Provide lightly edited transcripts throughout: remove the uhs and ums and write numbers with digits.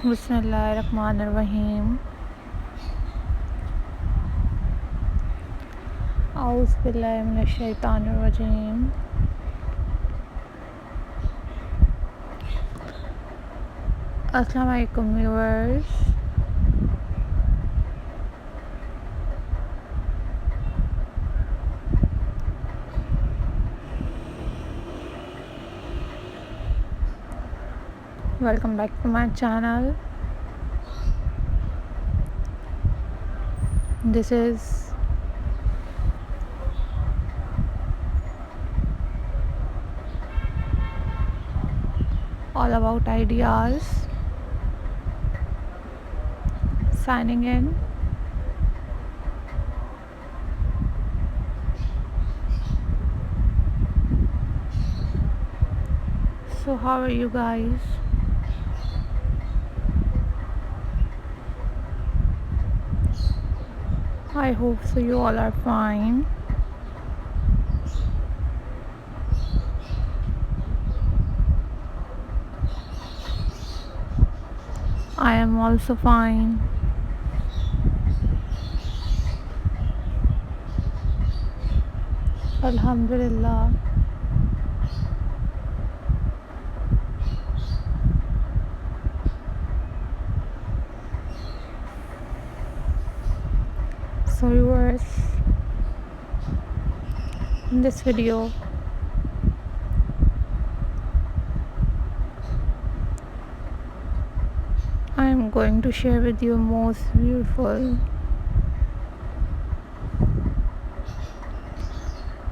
बिस्मिल्लाहिर्रहमानिर्रहीम। औज़ु बिल्लाहि मिनश्शैतानिर्रजीम। अस्सलाम वालेकुम viewers. Welcome back to my channel. This is all about ideas. Signing in. So how are you guys? I hope so you all are fine. I am also fine. Alhamdulillah. So viewers, in this video I am going to share with you most beautiful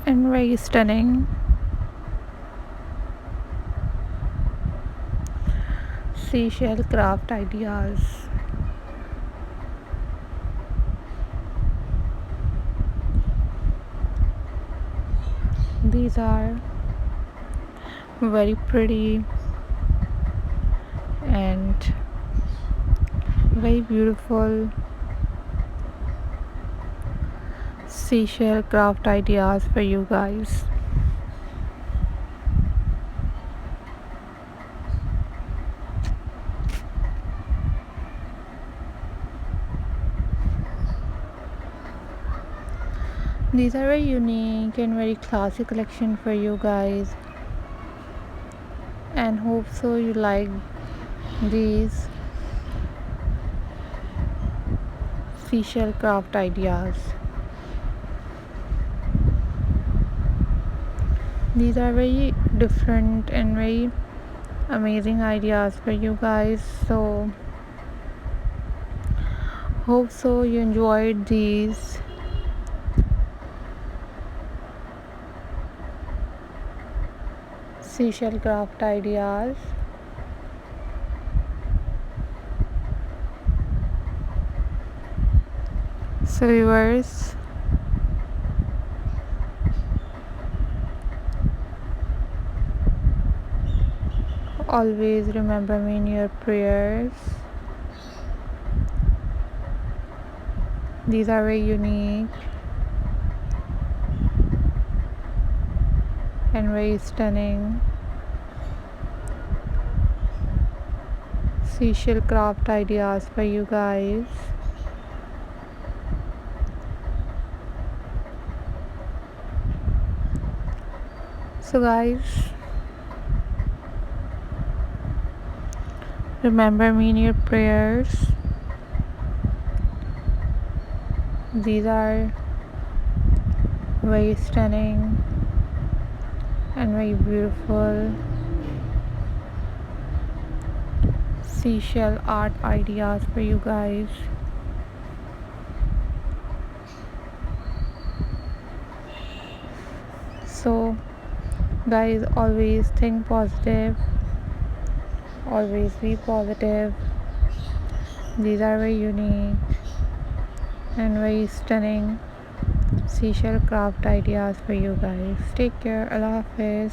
and very stunning seashell craft ideas. These are very pretty and very beautiful seashell craft ideas for you guys. These are very unique and very classy collection for you guys, and hope so you like these seashell craft ideas. These are very different and very amazing ideas for you guys, so hope so you enjoyed these seashell craft ideas. So viewers, always remember me in your prayers. These are very unique and very stunning seashell craft ideas for you guys. So guys, remember me in your prayers. These are very stunning and very beautiful seashell art ideas for you guys. So guys, always think positive, always be positive. These are very unique and very stunning seashell craft ideas for you guys. Take care. Allah Hafiz.